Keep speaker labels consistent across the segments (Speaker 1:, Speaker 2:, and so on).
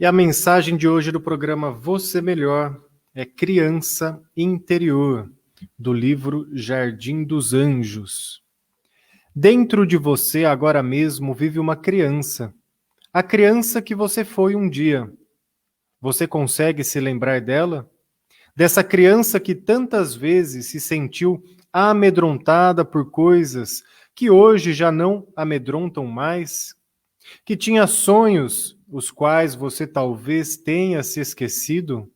Speaker 1: E a mensagem de hoje do programa Você Melhor é Criança Interior, do livro Jardim dos Anjos. Dentro de você, agora mesmo, vive uma criança. A criança que você foi um dia. Você consegue se lembrar dela? Dessa criança que tantas vezes se sentiu amedrontada por coisas que hoje já não amedrontam mais? Que tinha sonhos, os quais você talvez tenha se esquecido?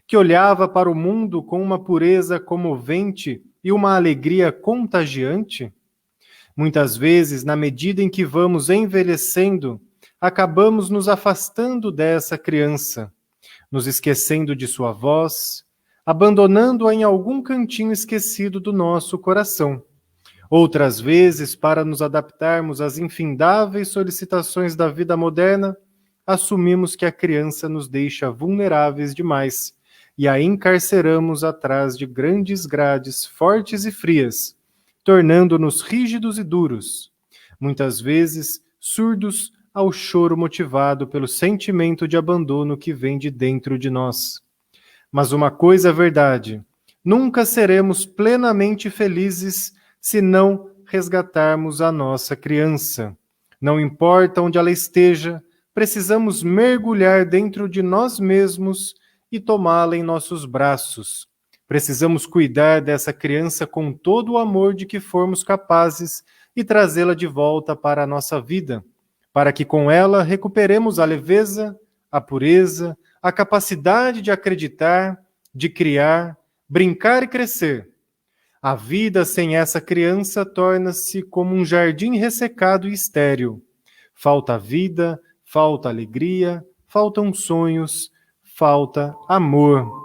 Speaker 1: Que olhava para o mundo com uma pureza comovente e uma alegria contagiante? Muitas vezes, na medida em que vamos envelhecendo, acabamos nos afastando dessa criança, nos esquecendo de sua voz, abandonando-a em algum cantinho esquecido do nosso coração. Outras vezes, para nos adaptarmos às infindáveis solicitações da vida moderna, assumimos que a criança nos deixa vulneráveis demais e a encarceramos atrás de grandes grades fortes e frias, tornando-nos rígidos e duros, muitas vezes surdos ao choro motivado pelo sentimento de abandono que vem de dentro de nós. Mas uma coisa é verdade: nunca seremos plenamente felizes se não resgatarmos a nossa criança. Não importa onde ela esteja, precisamos mergulhar dentro de nós mesmos e tomá-la em nossos braços. Precisamos cuidar dessa criança com todo o amor de que formos capazes e trazê-la de volta para a nossa vida, para que com ela recuperemos a leveza, a pureza, a capacidade de acreditar, de criar, brincar e crescer. A vida sem essa criança torna-se como um jardim ressecado e estéril. Falta vida, falta alegria, faltam sonhos, falta amor.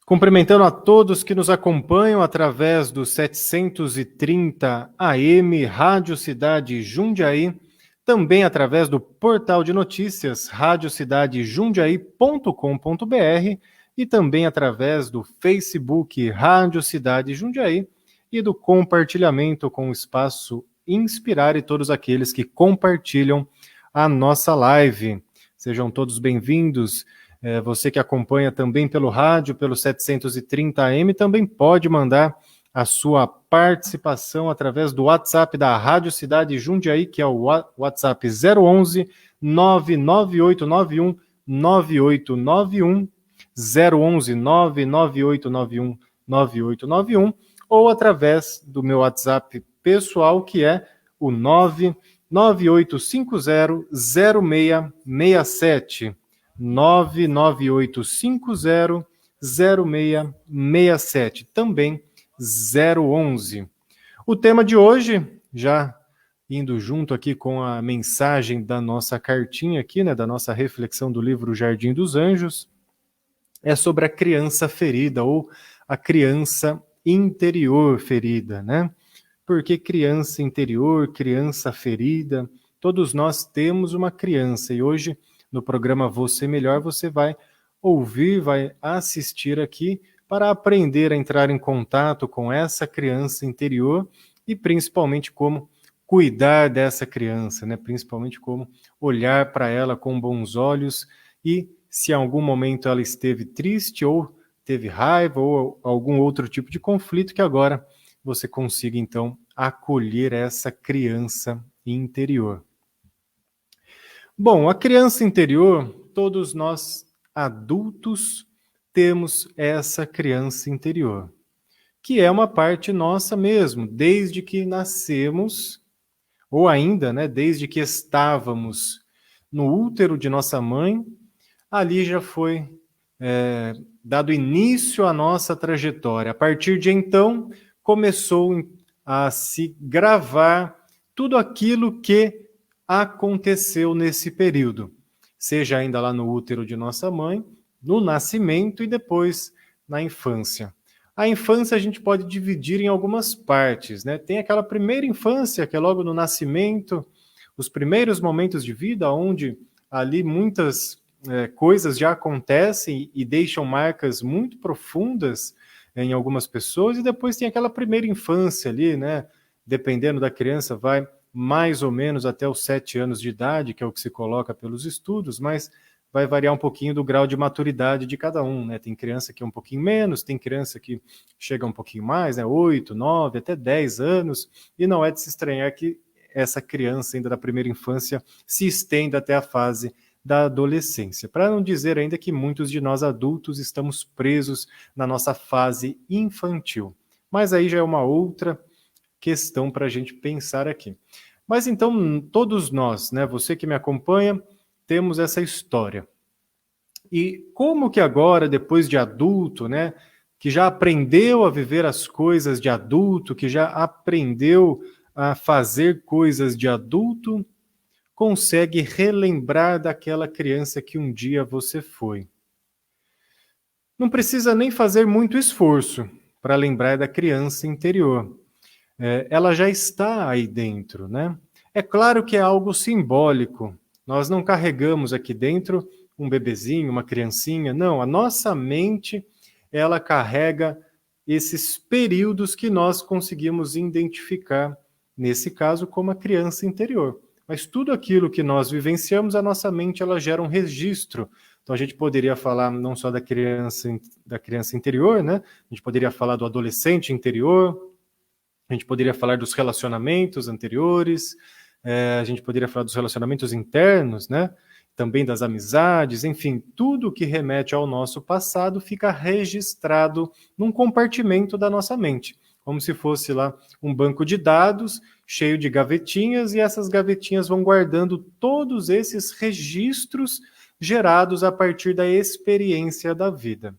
Speaker 1: Cumprimentando a todos que nos acompanham através do 730 AM Rádio Cidade Jundiaí, também através do portal de notícias radiocidadeJundiaí.com.br e também através do Facebook Rádio Cidade Jundiaí e do compartilhamento com o espaço Inspirar e todos aqueles que compartilham a nossa live. Sejam todos bem-vindos. Você que acompanha também pelo rádio, pelo 730 AM, também pode mandar a sua participação através do WhatsApp da Rádio Cidade Jundiaí, que é o WhatsApp 011 99891 9891, 011 99891 9891, ou através do meu WhatsApp pessoal, que é o 99850 0667. 99850-0667, também 011. O tema de hoje, já indo junto aqui com a mensagem da nossa cartinha aqui, né, da nossa reflexão do livro Jardim dos Anjos, é sobre a criança ferida ou a criança interior ferida, né? Porque criança interior, criança ferida, todos nós temos uma criança e hoje no programa Você Melhor, você vai ouvir, vai assistir aqui para aprender a entrar em contato com essa criança interior e principalmente como cuidar dessa criança, né? Principalmente como olhar para ela com bons olhos e se em algum momento ela esteve triste ou teve raiva ou algum outro tipo de conflito, que agora você consiga então acolher essa criança interior. Bom, a criança interior, todos nós adultos temos essa criança interior, que é uma parte nossa mesmo, desde que nascemos, ou ainda, né, desde que estávamos no útero de nossa mãe, ali já foi dado início à nossa trajetória. A partir de então, começou a se gravar tudo aquilo que aconteceu nesse período, seja ainda lá no útero de nossa mãe, no nascimento e depois na infância. A infância a gente pode dividir em algumas partes, né? Tem aquela primeira infância, que é logo no nascimento, os primeiros momentos de vida, onde ali muitas coisas já acontecem e deixam marcas muito profundas em algumas pessoas, e depois tem aquela primeira infância ali, né? Dependendo da criança, vai mais ou menos até os 7 anos de idade, que é o que se coloca pelos estudos, mas vai variar um pouquinho do grau de maturidade de cada um, né? Tem criança que é um pouquinho menos, tem criança que chega um pouquinho mais, né? 8, 9, até 10 anos, e não é de se estranhar que essa criança ainda da primeira infância se estenda até a fase da adolescência. Para não dizer ainda que muitos de nós adultos estamos presos na nossa fase infantil. Mas aí já é uma outra questão para a gente pensar aqui. Mas então, todos nós, né, você que me acompanha, temos essa história. E como que agora, depois de adulto, né, que já aprendeu a viver as coisas de adulto, que já aprendeu a fazer coisas de adulto, consegue relembrar daquela criança que um dia você foi? Não precisa nem fazer muito esforço para lembrar da criança interior. Ela já está aí dentro, né? É claro que é algo simbólico. Nós não carregamos aqui dentro um bebezinho, uma criancinha. Não, a nossa mente, ela carrega esses períodos que nós conseguimos identificar, nesse caso, como a criança interior. Mas tudo aquilo que nós vivenciamos, a nossa mente, ela gera um registro. Então a gente poderia falar não só da criança interior, né? A gente poderia falar do adolescente interior, a gente poderia falar dos relacionamentos anteriores, a gente poderia falar dos relacionamentos internos, né? Também das amizades, enfim, tudo que remete ao nosso passado fica registrado num compartimento da nossa mente, como se fosse lá um banco de dados cheio de gavetinhas, e essas gavetinhas vão guardando todos esses registros gerados a partir da experiência da vida.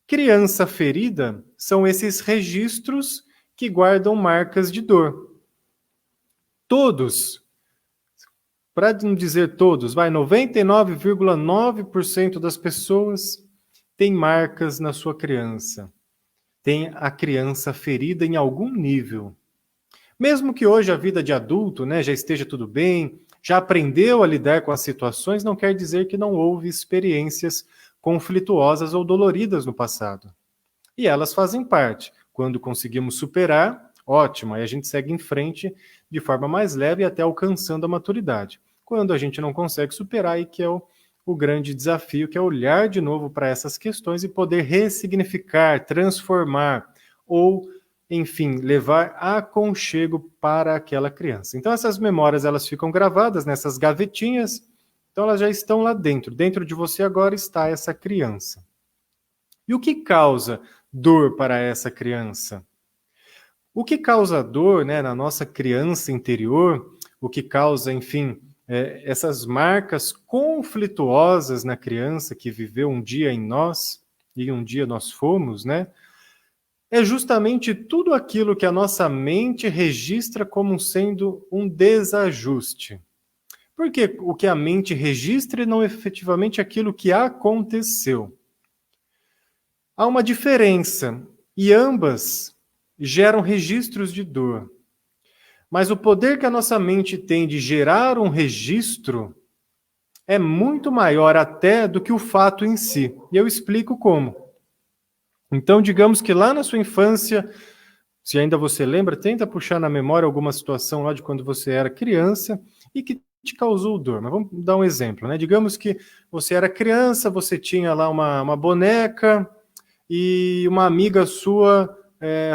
Speaker 1: Criança ferida são esses registros que guardam marcas de dor. Todos, para não dizer todos, 99,9% das pessoas têm marcas na sua criança. Tem a criança ferida em algum nível. Mesmo que hoje a vida de adulto, né, já esteja tudo bem, já aprendeu a lidar com as situações, não quer dizer que não houve experiências conflituosas ou doloridas no passado. E elas fazem parte. Quando conseguimos superar, ótimo, aí a gente segue em frente de forma mais leve até alcançando a maturidade. Quando a gente não consegue superar, aí que é o grande desafio, que é olhar de novo para essas questões e poder ressignificar, transformar ou, enfim, levar aconchego para aquela criança. Então essas memórias, elas ficam gravadas nessas gavetinhas, então elas já estão lá dentro. Dentro de você agora está essa criança. E o que causa dor para essa criança? O que causa dor, né, na nossa criança interior, o que causa, enfim, essas marcas conflituosas na criança que viveu um dia em nós, e um dia nós fomos, né, é justamente tudo aquilo que a nossa mente registra como sendo um desajuste. Porque o que a mente registra é não efetivamente aquilo que aconteceu. Há uma diferença, e ambas geram registros de dor. Mas o poder que a nossa mente tem de gerar um registro é muito maior até do que o fato em si. E eu explico como. Então, digamos que lá na sua infância, se ainda você lembra, tenta puxar na memória alguma situação lá de quando você era criança e que te causou dor. Mas vamos dar um exemplo, né? Digamos que você era criança, você tinha lá uma boneca e uma amiga sua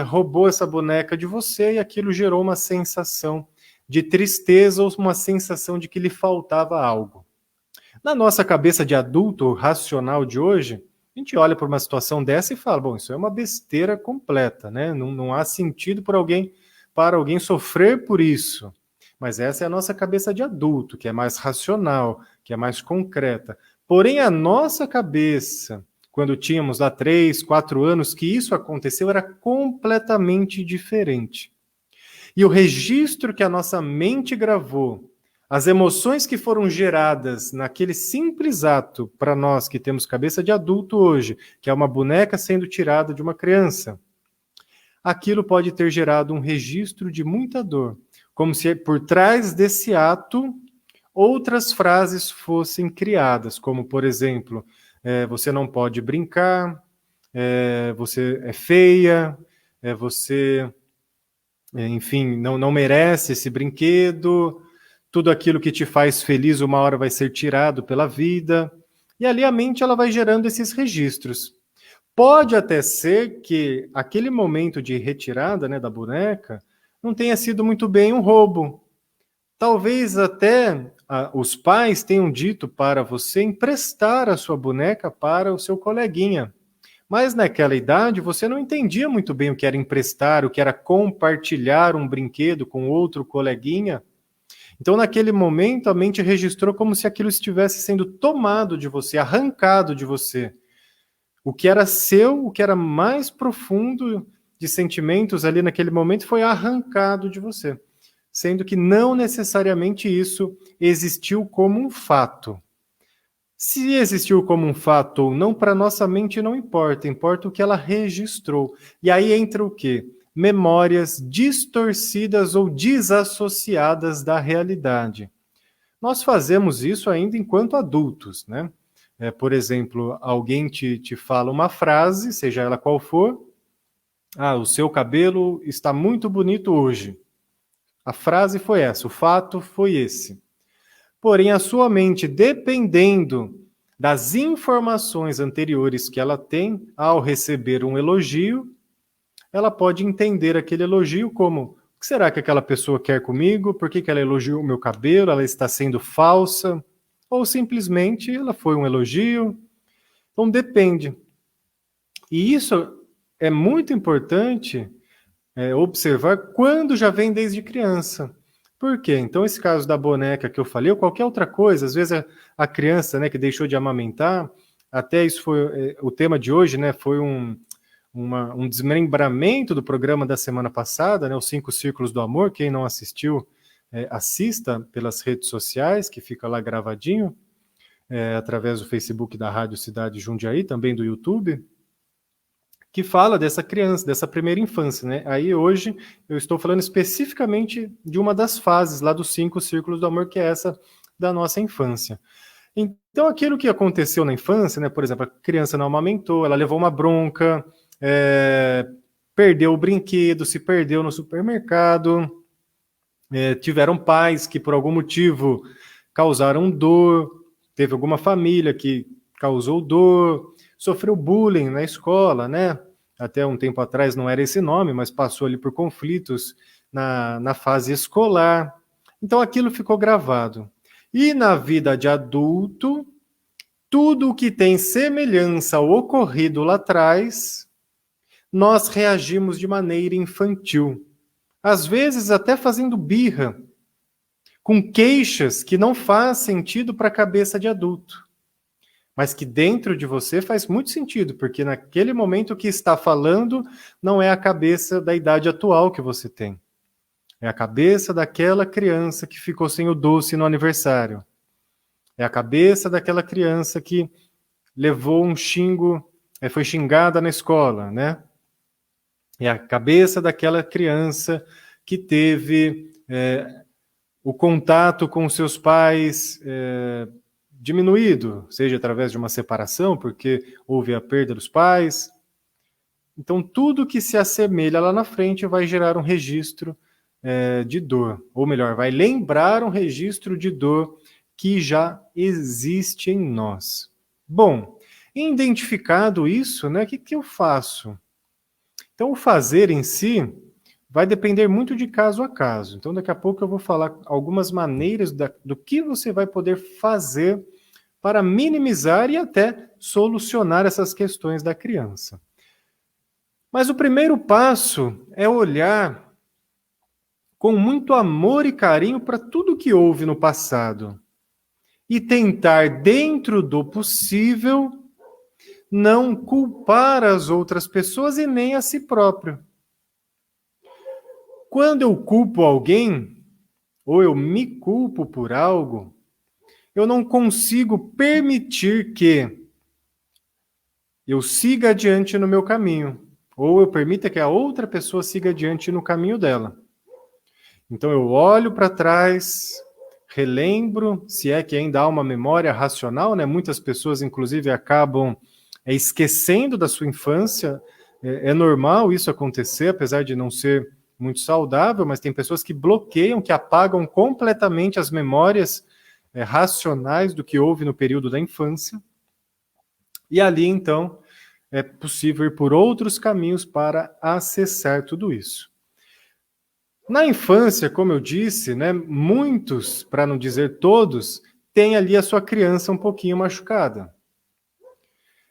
Speaker 1: roubou essa boneca de você, e aquilo gerou uma sensação de tristeza ou uma sensação de que lhe faltava algo. Na nossa cabeça de adulto racional de hoje, a gente olha para uma situação dessa e fala, bom, isso é uma besteira completa, né? Não há sentido para alguém sofrer por isso. Mas essa é a nossa cabeça de adulto, que é mais racional, que é mais concreta. Porém, a nossa cabeça, quando tínhamos lá 3, 4 anos que isso aconteceu, era completamente diferente. E o registro que a nossa mente gravou, as emoções que foram geradas naquele simples ato, para nós que temos cabeça de adulto hoje, que é uma boneca sendo tirada de uma criança, aquilo pode ter gerado um registro de muita dor, como se por trás desse ato outras frases fossem criadas, como, por exemplo, você não pode brincar, você é feia, você, enfim, não merece esse brinquedo, tudo aquilo que te faz feliz uma hora vai ser tirado pela vida, e ali a mente ela vai gerando esses registros. Pode até ser que aquele momento de retirada, né, da boneca não tenha sido muito bem um roubo. Talvez até os pais tenham dito para você emprestar a sua boneca para o seu coleguinha. Mas naquela idade você não entendia muito bem o que era emprestar, o que era compartilhar um brinquedo com outro coleguinha. Então, naquele momento, a mente registrou como se aquilo estivesse sendo tomado de você, arrancado de você. O que era seu, o que era mais profundo de sentimentos ali naquele momento foi arrancado de você. Sendo que não necessariamente isso existiu como um fato. Se existiu como um fato ou não, para nossa mente não importa, importa o que ela registrou. E aí entra o quê? Memórias distorcidas ou desassociadas da realidade. Nós fazemos isso ainda enquanto adultos, né? Por exemplo, alguém te fala uma frase, seja ela qual for, o seu cabelo está muito bonito hoje. A frase foi essa, o fato foi esse. Porém, a sua mente, dependendo das informações anteriores que ela tem, ao receber um elogio, ela pode entender aquele elogio como: o que será que aquela pessoa quer comigo? Por que ela elogiou o meu cabelo? Ela está sendo falsa? Ou simplesmente ela foi um elogio? Então depende. E isso é muito importante observar quando já vem desde criança. Por quê? Então, esse caso da boneca que eu falei, ou qualquer outra coisa, às vezes a criança, né, que deixou de amamentar, até isso foi o tema de hoje, né, foi um desmembramento do programa da semana passada, né, os 5 Círculos do Amor. Quem não assistiu, assista pelas redes sociais, que fica lá gravadinho, através do Facebook da Rádio Cidade Jundiaí, também do YouTube, que fala dessa criança, dessa primeira infância, né? Aí hoje eu estou falando especificamente de uma das fases lá dos 5 Círculos do Amor, que é essa da nossa infância. Então, aquilo que aconteceu na infância, né? Por exemplo, a criança não amamentou, ela levou uma bronca, perdeu o brinquedo, se perdeu no supermercado, tiveram pais que por algum motivo causaram dor, teve alguma família que causou dor, sofreu bullying na escola, né? Até um tempo atrás não era esse nome, mas passou ali por conflitos na fase escolar. Então aquilo ficou gravado. E na vida de adulto, tudo o que tem semelhança ao ocorrido lá atrás, nós reagimos de maneira infantil. Às vezes até fazendo birra, com queixas que não faz sentido para a cabeça de adulto, mas que dentro de você faz muito sentido, porque naquele momento que está falando não é a cabeça da idade atual que você tem. É a cabeça daquela criança que ficou sem o doce no aniversário. É a cabeça daquela criança que levou um xingo, foi xingada na escola, né? É a cabeça daquela criança que teve o contato com seus pais diminuído, seja através de uma separação, porque houve a perda dos pais. Então, tudo que se assemelha lá na frente vai gerar um registro de dor, ou melhor, vai lembrar um registro de dor que já existe em nós. Bom, identificado isso, né, o que eu faço? Então, o fazer em si vai depender muito de caso a caso. Então, daqui a pouco eu vou falar algumas maneiras do que você vai poder fazer para minimizar e até solucionar essas questões da criança. Mas o primeiro passo é olhar com muito amor e carinho para tudo que houve no passado e tentar, dentro do possível, não culpar as outras pessoas e nem a si próprio. Quando eu culpo alguém, ou eu me culpo por algo, eu não consigo permitir que eu siga adiante no meu caminho. ou eu permita que a outra pessoa siga adiante no caminho dela. Então eu olho para trás, relembro, se é que ainda há uma memória racional, né? Muitas pessoas, inclusive, acabam esquecendo da sua infância. É normal isso acontecer, apesar de não ser muito saudável, mas tem pessoas que bloqueiam, que apagam completamente as memórias racionais do que houve no período da infância. E ali, então, é possível ir por outros caminhos para acessar tudo isso. Na infância, como eu disse, né, muitos, para não dizer todos, têm ali a sua criança um pouquinho machucada.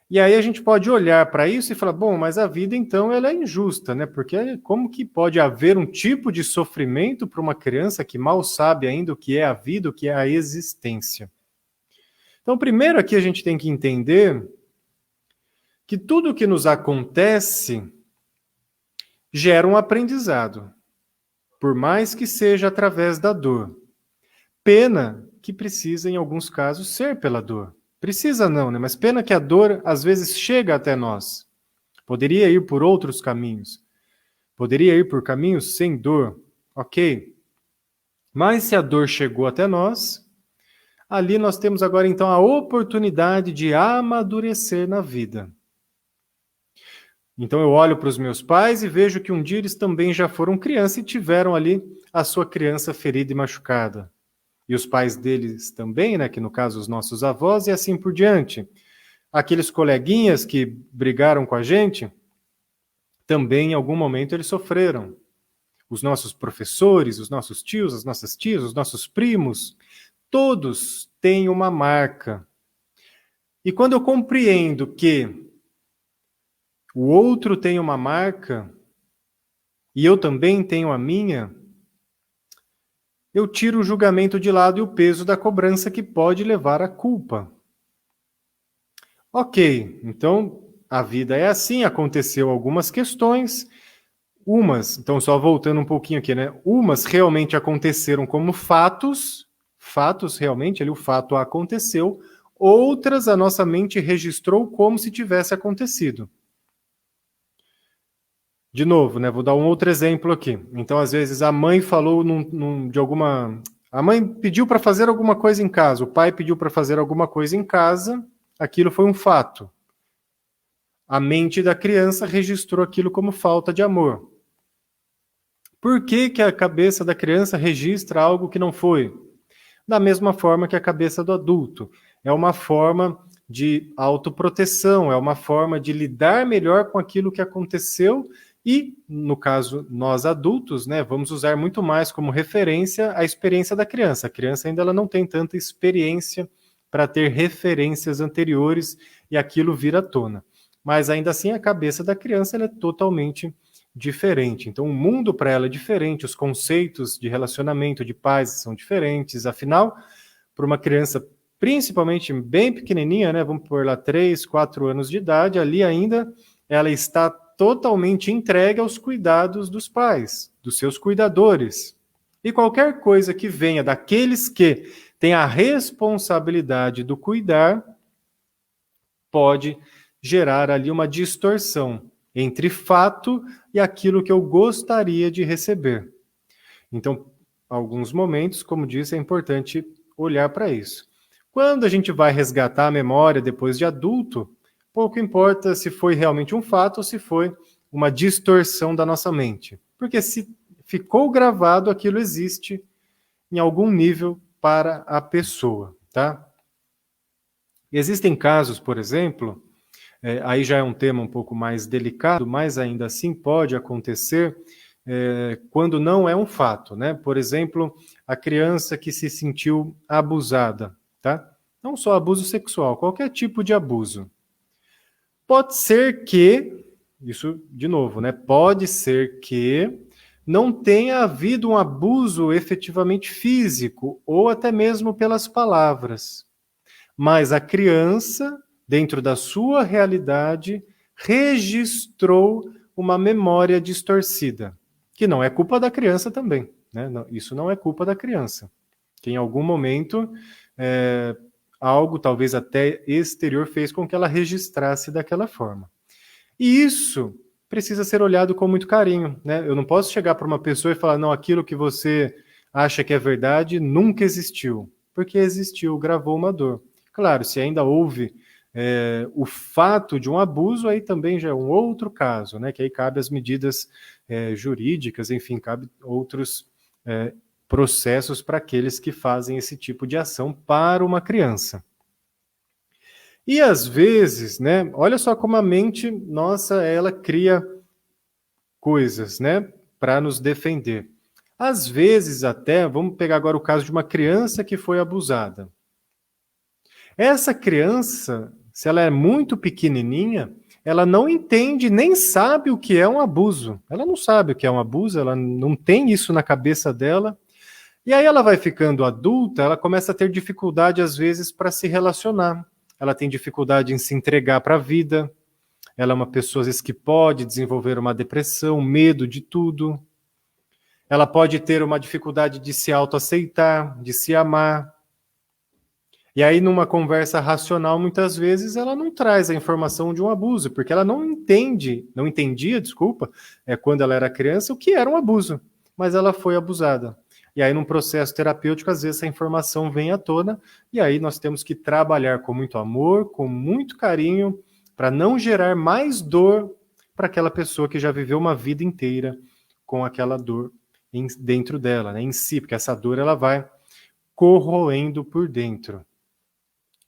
Speaker 1: E aí a gente pode olhar para isso e falar, bom, mas a vida então ela é injusta, né? Porque como que pode haver um tipo de sofrimento para uma criança que mal sabe ainda o que é a vida, o que é a existência? Então, primeiro aqui a gente tem que entender que tudo o que nos acontece gera um aprendizado, por mais que seja através da dor. Pena que precisa, em alguns casos, ser pela dor. Precisa não, né? Mas pena que a dor, às vezes, chega até nós. Poderia ir por outros caminhos. Poderia ir por caminhos sem dor. Ok. Mas se a dor chegou até nós, ali nós temos agora, então, a oportunidade de amadurecer na vida. Então eu olho para os meus pais e vejo que um dia eles também já foram criança e tiveram ali a sua criança ferida e machucada. E os pais deles também, né, que no caso os nossos avós, e assim por diante. Aqueles coleguinhas que brigaram com a gente, também em algum momento eles sofreram. Os nossos professores, os nossos tios, as nossas tias, os nossos primos, todos têm uma marca. E quando eu compreendo que o outro tem uma marca e eu também tenho a minha, eu tiro o julgamento de lado e o peso da cobrança que pode levar à culpa. Ok, então a vida é assim, aconteceu algumas questões, então só voltando um pouquinho aqui, né? Umas realmente aconteceram como fatos realmente, ali o fato aconteceu, outras a nossa mente registrou como se tivesse acontecido. De novo, né? Vou dar um outro exemplo aqui. Então, às vezes, a mãe falou de alguma. A mãe pediu para fazer alguma coisa em casa, o pai pediu para fazer alguma coisa em casa, aquilo foi um fato. A mente da criança registrou aquilo como falta de amor. Por que, que a cabeça da criança registra algo que não foi? Da mesma forma que a cabeça do adulto. É uma forma de autoproteção, é uma forma de lidar melhor com aquilo que aconteceu e, no caso, nós adultos, né, vamos usar muito mais como referência a experiência da criança. A criança ainda ela não tem tanta experiência para ter referências anteriores e aquilo vir à tona. Mas ainda assim a cabeça da criança ela é totalmente diferente. Então o mundo para ela é diferente, os conceitos de relacionamento de pais são diferentes. Afinal, para uma criança principalmente bem pequenininha, né, vamos por lá 3, 4 anos de idade, ali ainda ela está totalmente entregue aos cuidados dos pais, dos seus cuidadores. E qualquer coisa que venha daqueles que têm a responsabilidade do cuidar pode gerar ali uma distorção entre fato e aquilo que eu gostaria de receber. Então, alguns momentos, como disse, é importante olhar para isso. Quando a gente vai resgatar a memória depois de adulto, pouco importa se foi realmente um fato ou se foi uma distorção da nossa mente. Porque se ficou gravado, aquilo existe em algum nível para a pessoa, tá? Existem casos, por exemplo, aí já é um tema um pouco mais delicado, mas ainda assim pode acontecer quando não é um fato, né? Por exemplo, a criança que se sentiu abusada, tá? Não só abuso sexual, qualquer tipo de abuso. Pode ser que, isso de novo, né? Pode ser que não tenha havido um abuso efetivamente físico ou até mesmo pelas palavras. Mas a criança, dentro da sua realidade, registrou uma memória distorcida, que não é culpa da criança também, né? Isso não é culpa da criança, que em algum momento algo, talvez até exterior, fez com que ela registrasse daquela forma. E isso precisa ser olhado com muito carinho, né? Eu não posso chegar para uma pessoa e falar, não, aquilo que você acha que é verdade nunca existiu, porque existiu, gravou uma dor. Claro, se ainda houve o fato de um abuso, aí também já é um outro caso, né? Que aí cabe as medidas jurídicas, enfim, cabe outros processos para aqueles que fazem esse tipo de ação para uma criança. E às vezes, né? Olha só como a mente nossa, ela cria coisas, né? Para nos defender. Às vezes até, vamos pegar agora o caso de uma criança que foi abusada. Essa criança, se ela é muito pequenininha, ela não entende nem sabe o que é um abuso. Ela não sabe o que é um abuso, ela não tem isso na cabeça dela. E aí ela vai ficando adulta, ela começa a ter dificuldade às vezes para se relacionar. Ela tem dificuldade em se entregar para a vida. Ela é uma pessoa às vezes que pode desenvolver uma depressão, medo de tudo. Ela pode ter uma dificuldade de se autoaceitar, de se amar. E aí, numa conversa racional, muitas vezes, ela não traz a informação de um abuso, porque ela não entendia, quando ela era criança, o que era um abuso, mas ela foi abusada. E aí, num processo terapêutico, às vezes, essa informação vem à tona, e aí nós temos que trabalhar com muito amor, com muito carinho, para não gerar mais dor para aquela pessoa que já viveu uma vida inteira com aquela dor dentro dela, né, em si, porque essa dor ela vai corroendo por dentro.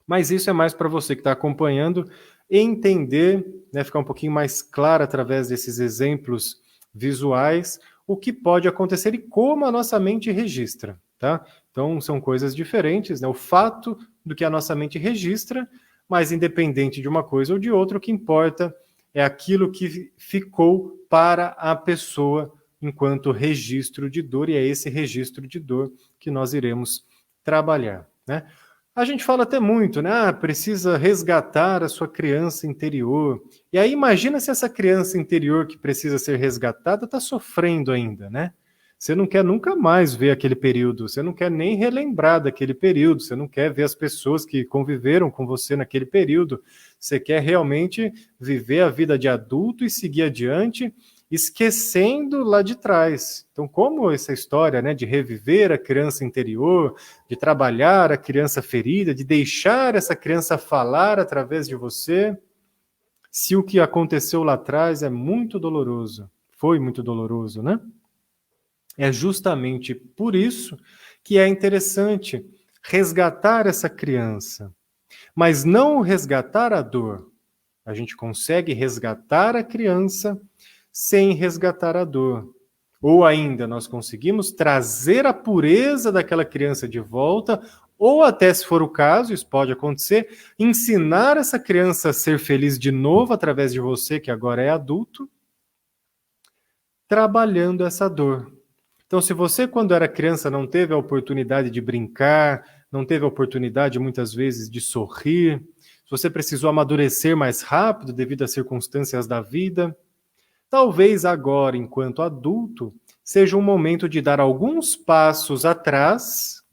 Speaker 1: Mas isso é mais para você que está acompanhando entender, né, ficar um pouquinho mais claro através desses exemplos visuais, o que pode acontecer e como a nossa mente registra, tá? Então, são coisas diferentes, né? O fato do que a nossa mente registra, mas independente de uma coisa ou de outra, o que importa é aquilo que ficou para a pessoa enquanto registro de dor, e é esse registro de dor que nós iremos trabalhar, né? A gente fala até muito, né? Ah, precisa resgatar a sua criança interior. E aí imagina se essa criança interior que precisa ser resgatada está sofrendo ainda, né? Você não quer nunca mais ver aquele período, você não quer nem relembrar daquele período, você não quer ver as pessoas que conviveram com você naquele período. Você quer realmente viver a vida de adulto e seguir adiante, esquecendo lá de trás. Então, como essa história, né, de reviver a criança interior, de trabalhar a criança ferida, de deixar essa criança falar através de você, se o que aconteceu lá atrás é muito doloroso, foi muito doloroso, né? É justamente por isso que é interessante resgatar essa criança, mas não resgatar a dor. A gente consegue resgatar a criança sem resgatar a dor. Ou ainda, nós conseguimos trazer a pureza daquela criança de volta, ou até, se for o caso, isso pode acontecer, ensinar essa criança a ser feliz de novo através de você, que agora é adulto, trabalhando essa dor. Então, se você, quando era criança, não teve a oportunidade de brincar, não teve a oportunidade, muitas vezes, de sorrir, se você precisou amadurecer mais rápido devido às circunstâncias da vida, talvez agora, enquanto adulto, seja um momento de dar alguns passos atrás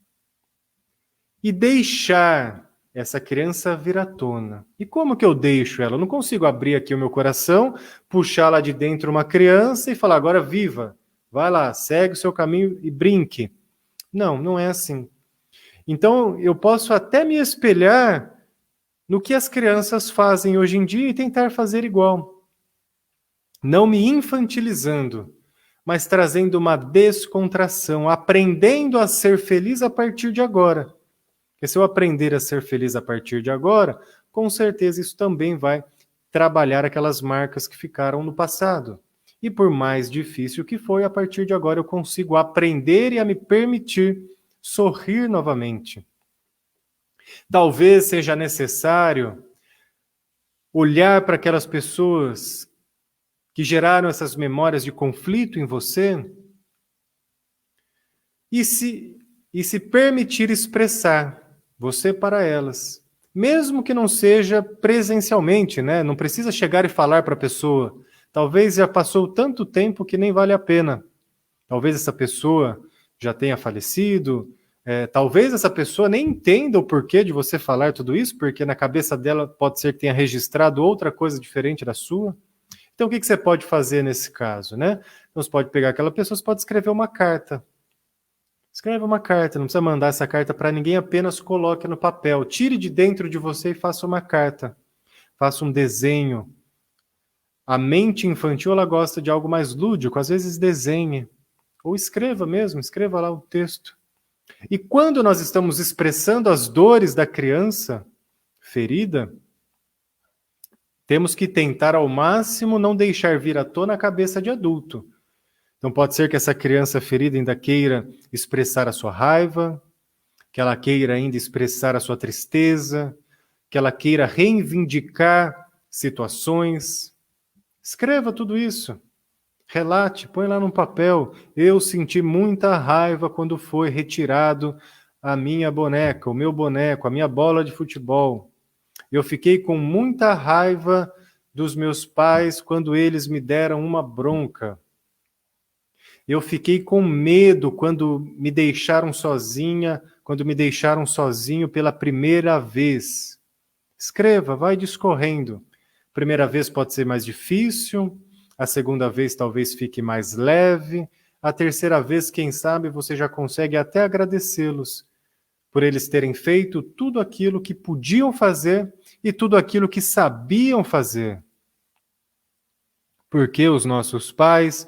Speaker 1: e deixar essa criança vir à tona. E como que eu deixo ela? Eu não consigo abrir aqui o meu coração, puxar lá de dentro uma criança e falar, agora viva, vai lá, segue o seu caminho e brinque. Não, não é assim. Então, eu posso até me espelhar no que as crianças fazem hoje em dia e tentar fazer igual. Não me infantilizando, mas trazendo uma descontração, aprendendo a ser feliz a partir de agora. Porque se eu aprender a ser feliz a partir de agora, com certeza isso também vai trabalhar aquelas marcas que ficaram no passado. E por mais difícil que foi, a partir de agora eu consigo aprender e a me permitir sorrir novamente. Talvez seja necessário olhar para aquelas pessoas que geraram essas memórias de conflito em você e se permitir expressar você para elas. Mesmo que não seja presencialmente, né? Não precisa chegar e falar para a pessoa. Talvez já passou tanto tempo que nem vale a pena. Talvez essa pessoa já tenha falecido. Talvez essa pessoa nem entenda o porquê de você falar tudo isso, porque na cabeça dela pode ser que tenha registrado outra coisa diferente da sua. Então, o que você pode fazer nesse caso, né? Então, você pode pegar aquela pessoa, você pode escrever uma carta. Escreve uma carta, não precisa mandar essa carta para ninguém, apenas coloque no papel. Tire de dentro de você e faça uma carta. Faça um desenho. A mente infantil, ela gosta de algo mais lúdico, às vezes desenhe. Ou escreva mesmo, escreva lá o texto. E quando nós estamos expressando as dores da criança ferida, temos que tentar ao máximo não deixar vir à tona a cabeça de adulto. Então pode ser que essa criança ferida ainda queira expressar a sua raiva, que ela queira ainda expressar a sua tristeza, que ela queira reivindicar situações. Escreva tudo isso. Relate, põe lá num papel. Eu senti muita raiva quando foi retirado a minha boneca, o meu boneco, a minha bola de futebol. Eu fiquei com muita raiva dos meus pais quando eles me deram uma bronca. Eu fiquei com medo quando me deixaram sozinha, quando me deixaram sozinho pela primeira vez. Escreva, vai discorrendo. Primeira vez pode ser mais difícil, a segunda vez talvez fique mais leve, a terceira vez, quem sabe, você já consegue até agradecê-los por eles terem feito tudo aquilo que podiam fazer e tudo aquilo que sabiam fazer. Porque os nossos pais,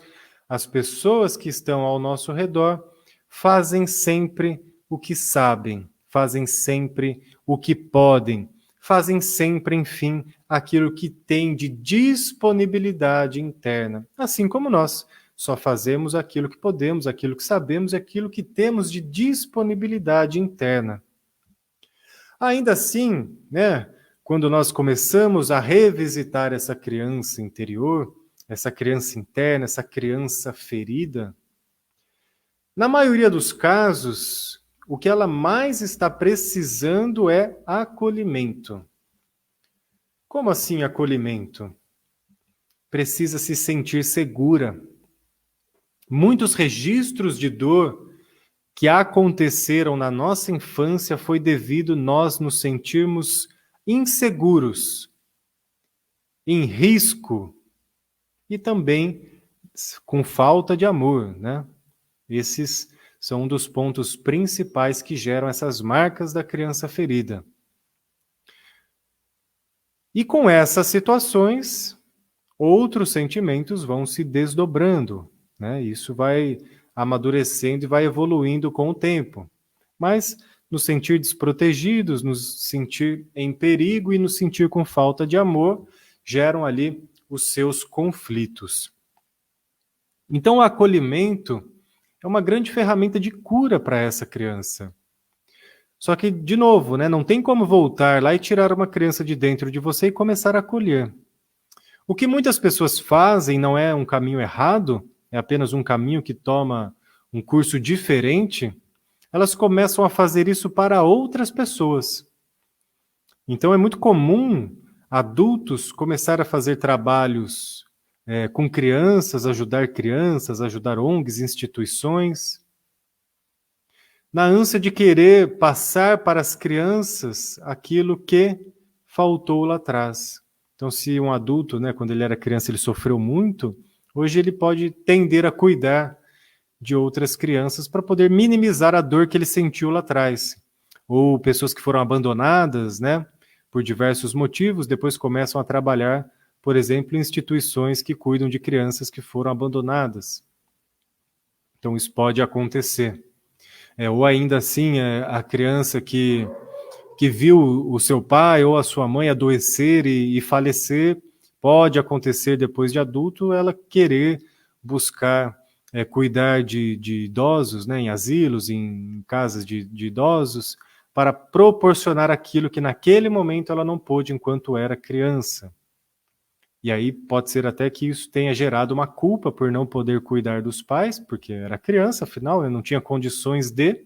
Speaker 1: as pessoas que estão ao nosso redor, fazem sempre o que sabem, fazem sempre o que podem, fazem sempre, enfim, aquilo que tem de disponibilidade interna. Assim como nós, só fazemos aquilo que podemos, aquilo que sabemos e aquilo que temos de disponibilidade interna. Ainda assim, né, quando nós começamos a revisitar essa criança interior, essa criança interna, essa criança ferida, na maioria dos casos, o que ela mais está precisando é acolhimento. Como assim acolhimento? Precisa se sentir segura. Muitos registros de dor que aconteceram na nossa infância foi devido nós nos sentirmos inseguros, em risco e também com falta de amor, né? Esses são um dos pontos principais que geram essas marcas da criança ferida. E com essas situações, outros sentimentos vão se desdobrando, né? Isso vai amadurecendo e vai evoluindo com o tempo. Mas nos sentir desprotegidos, nos sentir em perigo e nos sentir com falta de amor, geram ali os seus conflitos. Então o acolhimento é uma grande ferramenta de cura para essa criança. Só que, de novo, né, não tem como voltar lá e tirar uma criança de dentro de você e começar a acolher. O que muitas pessoas fazem não é um caminho errado, é apenas um caminho que toma um curso diferente, elas começam a fazer isso para outras pessoas. Então é muito comum adultos começar a fazer trabalhos com crianças, ajudar ONGs, instituições, na ânsia de querer passar para as crianças aquilo que faltou lá atrás. Então, se um adulto, né, quando ele era criança, ele sofreu muito, hoje ele pode tender a cuidar de outras crianças para poder minimizar a dor que ele sentiu lá atrás. Ou pessoas que foram abandonadas, né, por diversos motivos, depois começam a trabalhar, por exemplo, em instituições que cuidam de crianças que foram abandonadas. Então, isso pode acontecer. Ou ainda assim, a criança que viu o seu pai ou a sua mãe adoecer e falecer, pode acontecer depois de adulto, ela querer buscar cuidar de idosos, né, em asilos, em casas de idosos, para proporcionar aquilo que naquele momento ela não pôde enquanto era criança. E aí pode ser até que isso tenha gerado uma culpa por não poder cuidar dos pais, porque era criança, afinal, né, não tinha condições de.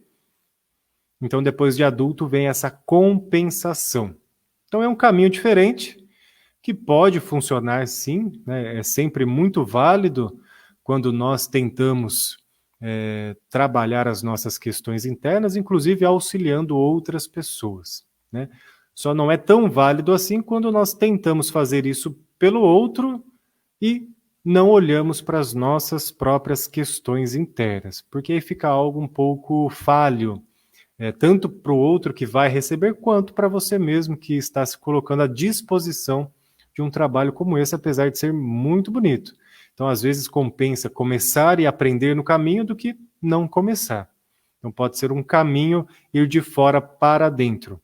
Speaker 1: Então, depois de adulto, vem essa compensação. Então, é um caminho diferente, que pode funcionar sim, né? É sempre muito válido quando nós tentamos trabalhar as nossas questões internas, inclusive auxiliando outras pessoas, né? Só não é tão válido assim quando nós tentamos fazer isso pelo outro e não olhamos para as nossas próprias questões internas, porque aí fica algo um pouco falho, tanto para o outro que vai receber, quanto para você mesmo que está se colocando à disposição de um trabalho como esse, apesar de ser muito bonito. Então, às vezes, compensa começar e aprender no caminho do que não começar. Então, pode ser um caminho ir de fora para dentro.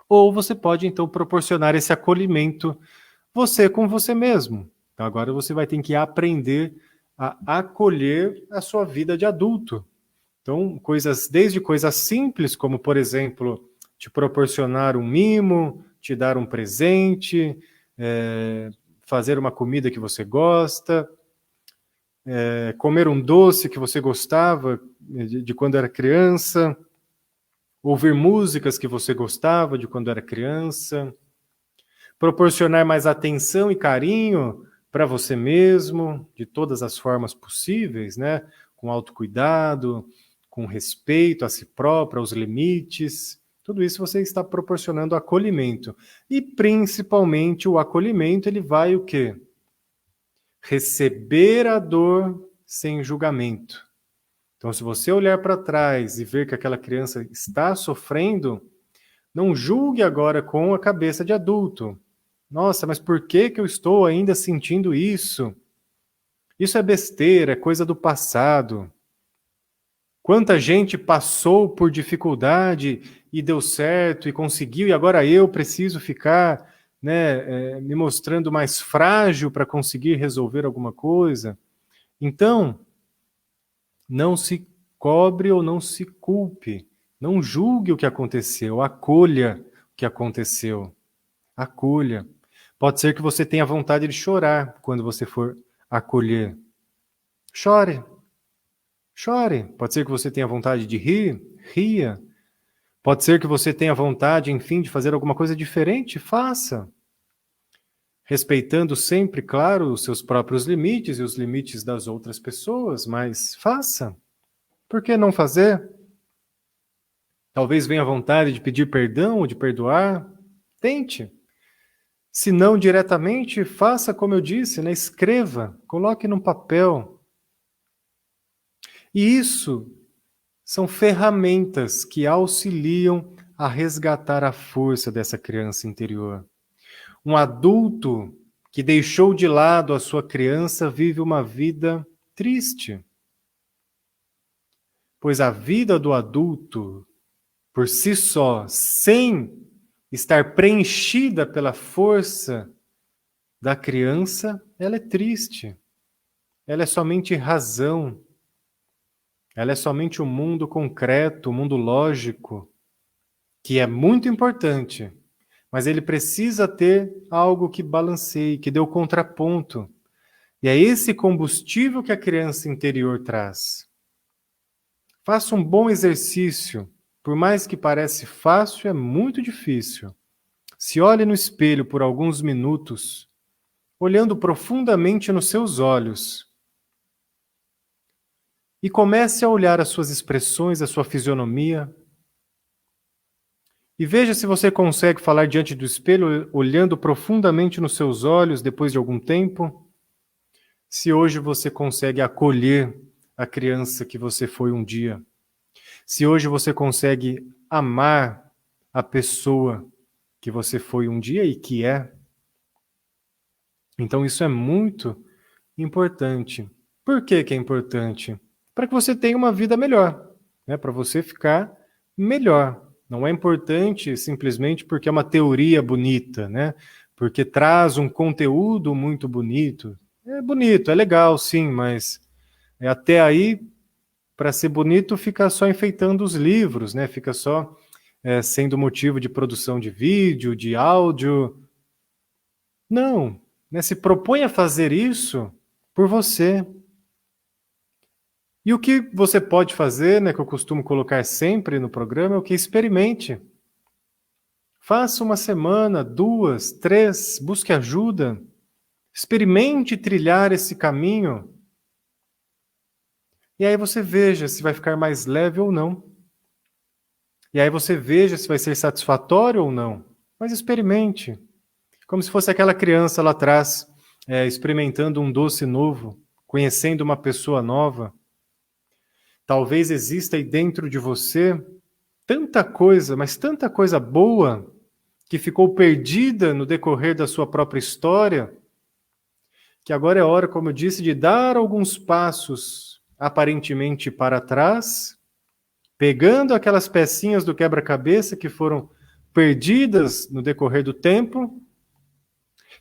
Speaker 1: Ou você pode, então, proporcionar esse acolhimento você com você mesmo. Então, agora você vai ter que aprender a acolher a sua vida de adulto. Então, desde coisas simples, como, por exemplo, te proporcionar um mimo, te dar um presente, fazer uma comida que você gosta, comer um doce que você gostava de quando era criança, ouvir músicas que você gostava de quando era criança, proporcionar mais atenção e carinho para você mesmo, de todas as formas possíveis, né? Com autocuidado, com respeito a si próprio, aos limites. Tudo isso você está proporcionando acolhimento. E principalmente o acolhimento, ele vai o quê? Receber a dor sem julgamento. Então, se você olhar para trás e ver que aquela criança está sofrendo, não julgue agora com a cabeça de adulto. Nossa, mas por que eu estou ainda sentindo isso? Isso é besteira, é coisa do passado. Quanta gente passou por dificuldade e deu certo e conseguiu, e agora eu preciso ficar me mostrando mais frágil para conseguir resolver alguma coisa. Então, não se cobre ou não se culpe. Não julgue o que aconteceu, acolha o que aconteceu. Acolha. Pode ser que você tenha vontade de chorar quando você for acolher. Chore. Chore. Pode ser que você tenha vontade de rir. Ria. Pode ser que você tenha vontade, enfim, de fazer alguma coisa diferente. Faça. Respeitando sempre, claro, os seus próprios limites e os limites das outras pessoas, mas faça. Por que não fazer? Talvez venha a vontade de pedir perdão ou de perdoar. Tente. Se não diretamente, faça como eu disse, né? Escreva, coloque num papel. E isso são ferramentas que auxiliam a resgatar a força dessa criança interior. Um adulto que deixou de lado a sua criança vive uma vida triste. Pois a vida do adulto, por si só, sem estar preenchida pela força da criança, ela é triste. Ela é somente razão. Ela é somente o mundo concreto, o mundo lógico, que é muito importante, mas ele precisa ter algo que balanceie, que dê o contraponto. E é esse combustível que a criança interior traz. Faça um bom exercício. Por mais que pareça fácil, é muito difícil. Se olhe no espelho por alguns minutos, olhando profundamente nos seus olhos, e comece a olhar as suas expressões, a sua fisionomia, e veja se você consegue falar diante do espelho, olhando profundamente nos seus olhos depois de algum tempo. Se hoje você consegue acolher a criança que você foi um dia. Se hoje você consegue amar a pessoa que você foi um dia e que é. Então isso é muito importante. Por que que é importante? Para que você tenha uma vida melhor, né? Para você ficar melhor. Não é importante simplesmente porque é uma teoria bonita, né? Porque traz um conteúdo muito bonito. É bonito, é legal, sim, mas até aí, para ser bonito, fica só enfeitando os livros, né? Fica só sendo motivo de produção de vídeo, de áudio. Não, né? Se propõe a fazer isso por você. E o que você pode fazer, né, que eu costumo colocar sempre no programa, é o que experimente. Faça uma semana, 2, 3, busque ajuda. Experimente trilhar esse caminho. E aí você veja se vai ficar mais leve ou não. E aí você veja se vai ser satisfatório ou não. Mas experimente. Como se fosse aquela criança lá atrás, experimentando um doce novo, conhecendo uma pessoa nova. Talvez exista aí dentro de você tanta coisa, mas tanta coisa boa que ficou perdida no decorrer da sua própria história, que agora é hora, como eu disse, de dar alguns passos aparentemente para trás, pegando aquelas pecinhas do quebra-cabeça que foram perdidas no decorrer do tempo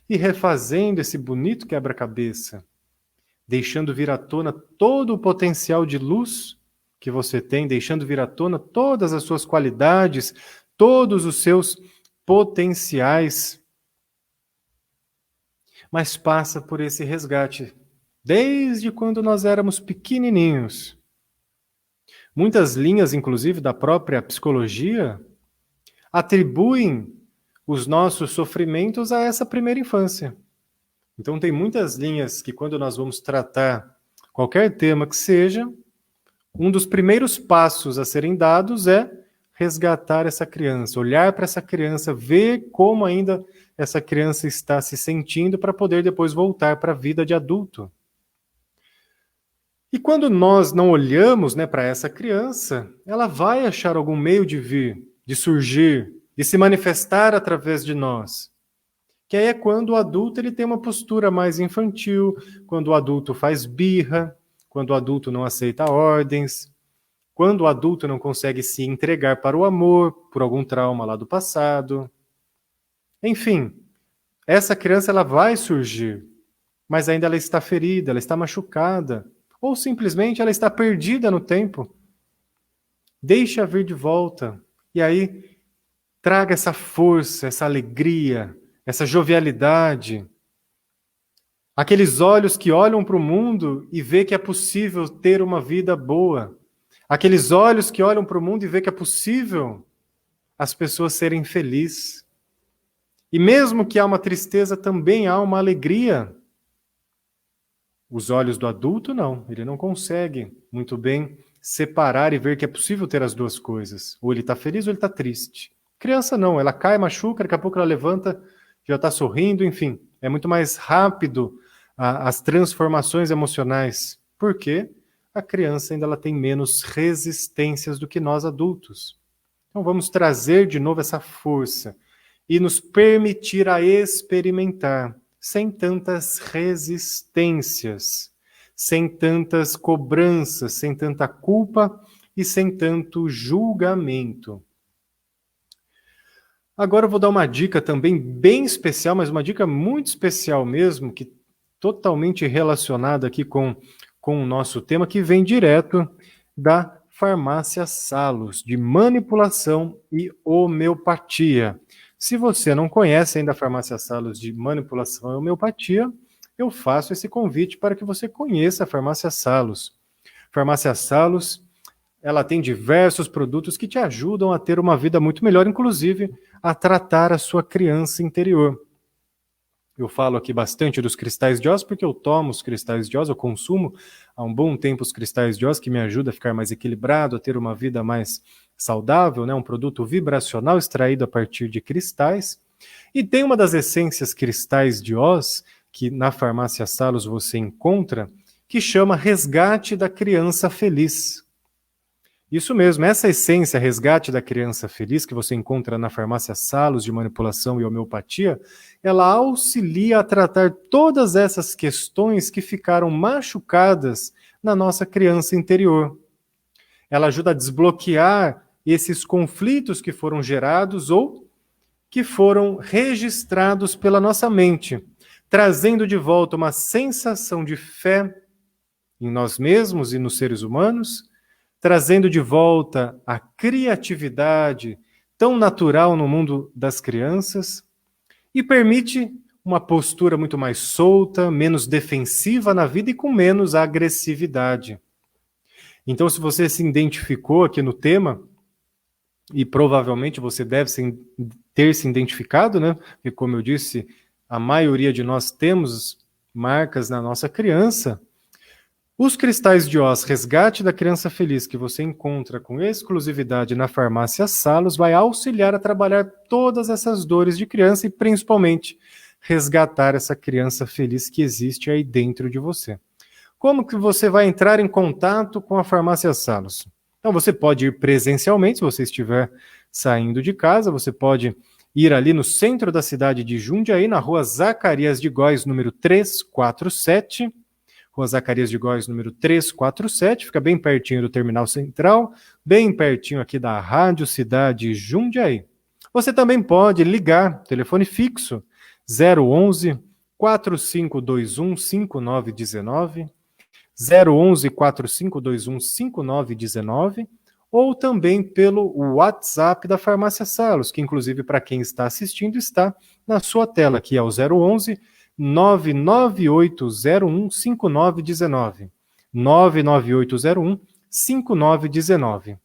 Speaker 1: e refazendo esse bonito quebra-cabeça, deixando vir à tona todo o potencial de luz que você tem, deixando vir à tona todas as suas qualidades, todos os seus potenciais. Mas passa por esse resgate, desde quando nós éramos pequenininhos. Muitas linhas, inclusive, da própria psicologia, atribuem os nossos sofrimentos a essa primeira infância. Então, tem muitas linhas que, quando nós vamos tratar qualquer tema que seja, um dos primeiros passos a serem dados é resgatar essa criança, olhar para essa criança, ver como ainda essa criança está se sentindo para poder depois voltar para a vida de adulto. E quando nós não olhamos, para essa criança, ela vai achar algum meio de vir, de surgir, de se manifestar através de nós. Que aí é quando o adulto ele tem uma postura mais infantil, quando o adulto faz birra, quando o adulto não aceita ordens, quando o adulto não consegue se entregar para o amor por algum trauma lá do passado. Enfim, essa criança ela vai surgir, mas ainda ela está ferida, ela está machucada, ou simplesmente ela está perdida no tempo. Deixa vir de volta, e aí traga essa força, essa alegria, essa jovialidade. Aqueles olhos que olham para o mundo e vê que é possível ter uma vida boa. Aqueles olhos que olham para o mundo e vê que é possível as pessoas serem felizes. E mesmo que há uma tristeza, também há uma alegria. Os olhos do adulto, não. Ele não consegue muito bem separar e ver que é possível ter as duas coisas. Ou ele está feliz ou ele está triste. Criança não, ela cai, machuca, daqui a pouco ela levanta, já está sorrindo, enfim. É muito mais rápido as transformações emocionais. Por quê? A criança ainda ela tem menos resistências do que nós adultos. Então vamos trazer de novo essa força e nos permitir a experimentar sem tantas resistências, sem tantas cobranças, sem tanta culpa e sem tanto julgamento. Agora eu vou dar uma dica também bem especial, mas uma dica muito especial mesmo, que totalmente relacionada aqui com o nosso tema, que vem direto da Farmácia Salos, de manipulação e homeopatia. Se você não conhece ainda a Farmácia Salos de manipulação e homeopatia, eu faço esse convite para que você conheça a Farmácia Salos. Farmácia Salos, ela tem diversos produtos que te ajudam a ter uma vida muito melhor, inclusive a tratar a sua criança interior. Eu falo aqui bastante dos cristais de Oz, porque eu tomo os cristais de Oz, eu consumo há um bom tempo os cristais de Oz, que me ajuda a ficar mais equilibrado, a ter uma vida mais saudável, um produto vibracional extraído a partir de cristais. E tem uma das essências cristais de Oz, que na Farmácia Salos você encontra, que chama Resgate da Criança Feliz. Isso mesmo, essa essência Resgate da Criança Feliz, que você encontra na Farmácia Salos de manipulação e homeopatia, ela auxilia a tratar todas essas questões que ficaram machucadas na nossa criança interior. Ela ajuda a desbloquear esses conflitos que foram gerados ou que foram registrados pela nossa mente, trazendo de volta uma sensação de fé em nós mesmos e nos seres humanos, trazendo de volta a criatividade tão natural no mundo das crianças e permite uma postura muito mais solta, menos defensiva na vida e com menos agressividade. Então, se você se identificou aqui no tema, e provavelmente você deve ter se identificado, Porque, como eu disse, a maioria de nós temos marcas na nossa criança. Os cristais de Oz Resgate da Criança Feliz, que você encontra com exclusividade na Farmácia Salos, vai auxiliar a trabalhar todas essas dores de criança e, principalmente, resgatar essa criança feliz que existe aí dentro de você. Como que você vai entrar em contato com a Farmácia Salos? Então você pode ir presencialmente, se você estiver saindo de casa, você pode ir ali no centro da cidade de Jundiaí, na rua Zacarias de Góes, número 347, Rua Zacarias de Góes, número 347, fica bem pertinho do Terminal Central, bem pertinho aqui da Rádio Cidade Jundiaí. Você também pode ligar, telefone fixo, 011 4521 5919, 011 4521 5919, ou também pelo WhatsApp da Farmácia Salos, que inclusive para quem está assistindo está na sua tela, que é o 011 99801 5919. 99801 5919.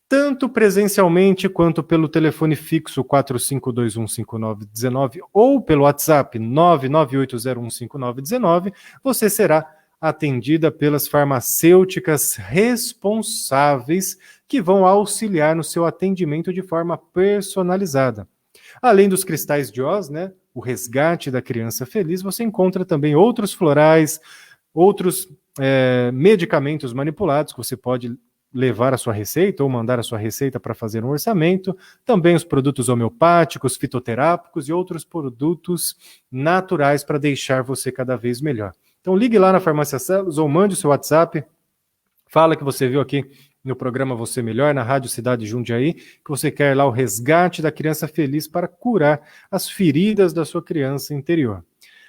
Speaker 1: Tanto presencialmente quanto pelo telefone fixo 45215919 ou pelo WhatsApp 998015919, você será atendida pelas farmacêuticas responsáveis que vão auxiliar no seu atendimento de forma personalizada. Além dos cristais de Oz, né, o resgate da criança feliz, você encontra também outros florais, outros medicamentos manipulados que você pode levar a sua receita ou mandar a sua receita para fazer um orçamento, também os produtos homeopáticos, fitoterápicos e outros produtos naturais para deixar você cada vez melhor. Então ligue lá na Farmácia Salos ou mande o seu WhatsApp, fala que você viu aqui no programa Você Melhor, na Rádio Cidade Jundiaí, que você quer lá o resgate da criança feliz para curar as feridas da sua criança interior.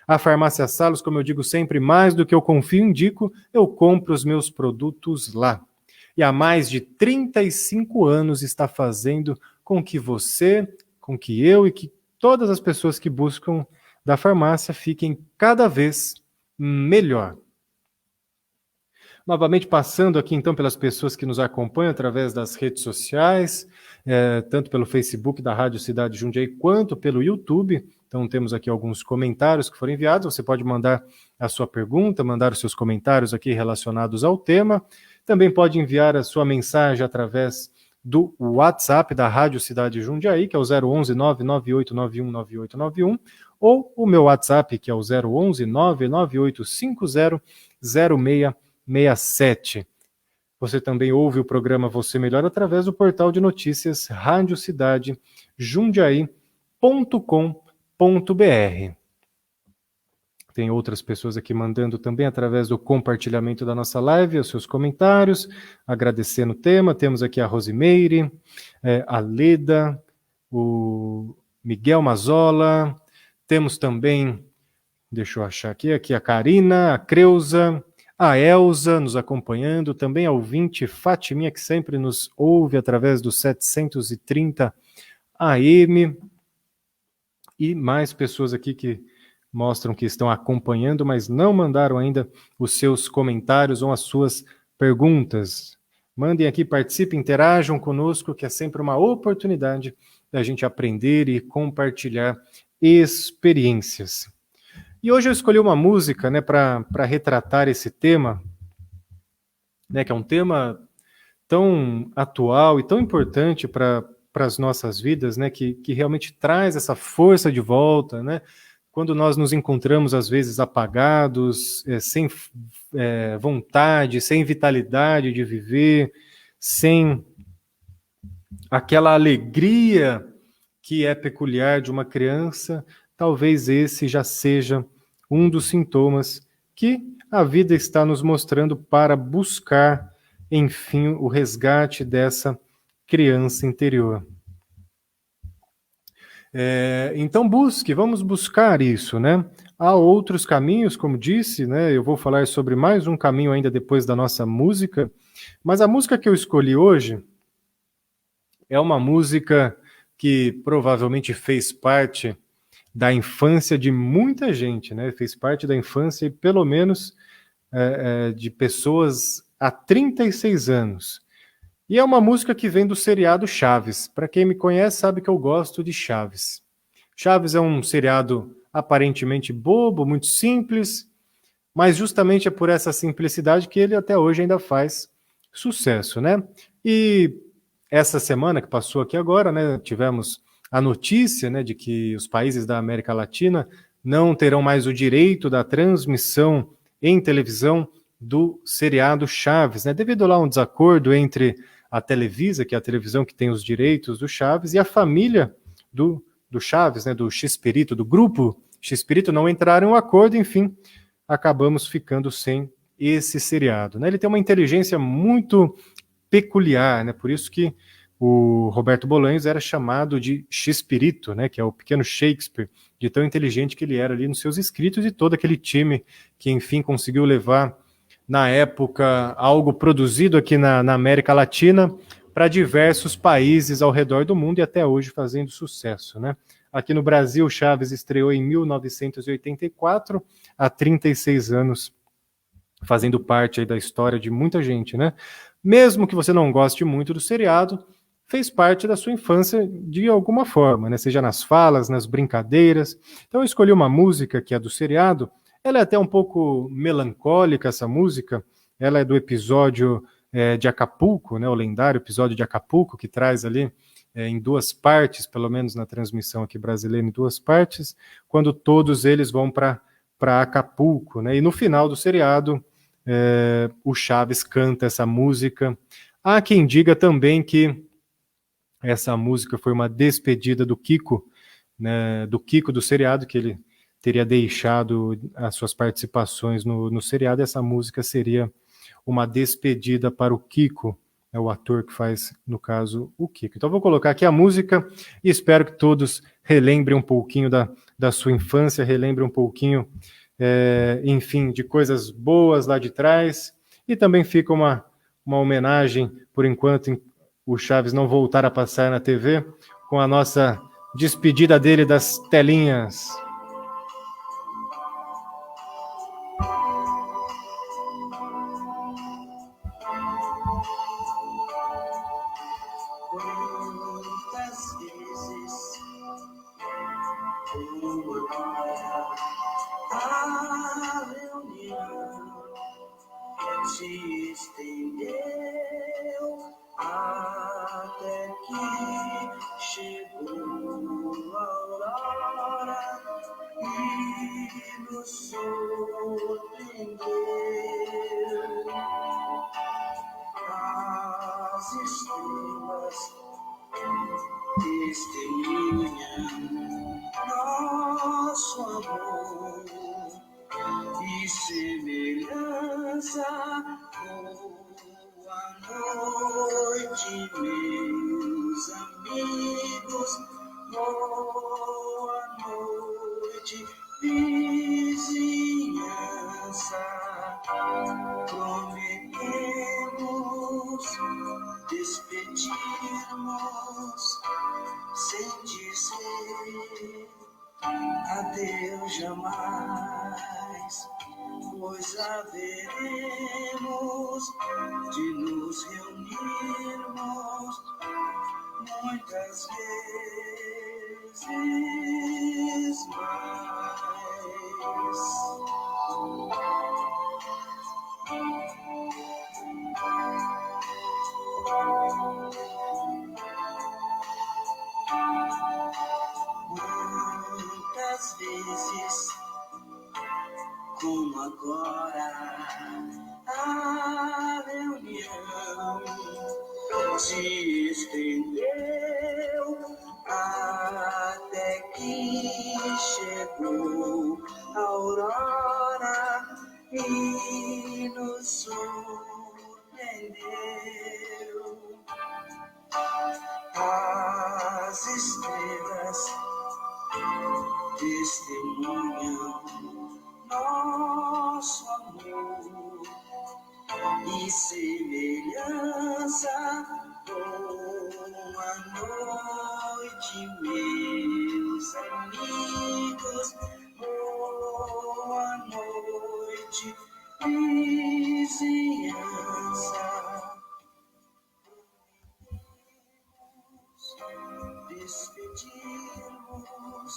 Speaker 1: A Farmácia Salos, como eu digo sempre, mais do que eu confio e indico, eu compro os meus produtos lá. E há mais de 35 anos está fazendo com que você, com que eu e que todas as pessoas que buscam da farmácia fiquem cada vez melhor. Novamente passando aqui então pelas pessoas que nos acompanham através das redes sociais, tanto pelo Facebook da Rádio Cidade Jundiaí quanto pelo YouTube. Então temos aqui alguns comentários que foram enviados, você pode mandar a sua pergunta, mandar os seus comentários aqui relacionados ao tema. Também pode enviar a sua mensagem através do WhatsApp da Rádio Cidade Jundiaí, que é o 011 99891 9891, ou o meu WhatsApp, que é o 011 99850 0667. Você também ouve o programa Você Melhor através do portal de notícias radiocidade.jundiaí.com.br. Tem outras pessoas aqui mandando também através do compartilhamento da nossa live os seus comentários, agradecendo o tema. Temos aqui a Rosimeire, a Leda, o Miguel Mazola, temos também, deixa eu achar aqui a Karina, a Creuza, a Elza nos acompanhando, também a ouvinte Fatiminha, que sempre nos ouve através do 730 AM, e mais pessoas aqui que mostram que estão acompanhando, mas não mandaram ainda os seus comentários ou as suas perguntas. Mandem aqui, participem, interajam conosco, que é sempre uma oportunidade da gente aprender e compartilhar experiências. E hoje eu escolhi uma música, né, para retratar esse tema, né, que é um tema tão atual e tão importante para as nossas vidas, né, que realmente traz essa força de volta, né? Quando nós nos encontramos, às vezes, apagados, sem vontade, sem vitalidade de viver, sem aquela alegria que é peculiar de uma criança, talvez esse já seja um dos sintomas que a vida está nos mostrando para buscar, enfim, o resgate dessa criança interior. Então vamos buscar isso, né? Há outros caminhos, como disse, né? Eu vou falar sobre mais um caminho ainda depois da nossa música, mas a música que eu escolhi hoje é uma música que provavelmente fez parte da infância de muita gente, né? Fez parte da infância, pelo menos, de pessoas há 36 anos. E é uma música que vem do seriado Chaves. Para quem me conhece sabe que eu gosto de Chaves. Chaves é um seriado aparentemente bobo, muito simples, mas justamente é por essa simplicidade que ele até hoje ainda faz sucesso, né? E essa semana que passou aqui agora, né, tivemos a notícia, né, de que os países da América Latina não terão mais o direito da transmissão em televisão do seriado Chaves, né? Devido lá a um desacordo entre a Televisa, que é a televisão que tem os direitos do Chaves, e a família do Chaves, né? Do Xpirito, do grupo Xpirito, não entraram em um acordo, enfim, acabamos ficando sem esse seriado, né? Ele tem uma inteligência muito peculiar, né? Por isso que o Roberto Bolanhos era chamado de Xpirito, né? Que é o pequeno Shakespeare, de tão inteligente que ele era ali nos seus escritos, e todo aquele time que, enfim, conseguiu levar, na época, algo produzido aqui na América Latina para diversos países ao redor do mundo e até hoje fazendo sucesso, né? Aqui no Brasil, Chaves estreou em 1984, há 36 anos, fazendo parte aí da história de muita gente, né? Mesmo que você não goste muito do seriado, fez parte da sua infância de alguma forma, né? Seja nas falas, nas brincadeiras. Então eu escolhi uma música que é do seriado. Ela é até um pouco melancólica, essa música. Ela é do episódio de Acapulco, né? O lendário episódio de Acapulco, que traz ali em duas partes, pelo menos na transmissão aqui brasileira, em duas partes, quando todos eles vão para Acapulco, né? E no final do seriado, o Chaves canta essa música. Há quem diga também que essa música foi uma despedida do Kiko, né, do seriado, que ele teria deixado as suas participações no seriado. Essa música seria uma despedida para o Kiko, é o ator que faz, no caso, o Kiko. Então vou colocar aqui a música e espero que todos relembrem um pouquinho da sua infância, relembrem um pouquinho, enfim, de coisas boas lá de trás. E também fica uma homenagem, por enquanto, o Chaves não voltar a passar na TV, com a nossa despedida dele das telinhas.
Speaker 2: Quantas vezes a reunião se estendeu até que chegou a aurora e nos surpreendeu. As estrelas testemunham nosso amor e semelhança. Boa noite, meus amigos. Boa noite, vizinhança. Prometemos despedirmos sem dizer adeus jamais, pois haveremos de nos reunirmos muitas vezes mais. Quantas vezes, como agora, a reunião se estendeu até que chegou a aurora e nos surpreendeu. As estrelas testemunham nosso amor e semelhança. Boa noite, meus amigos. Boa noite, vizinhança. Despedirmos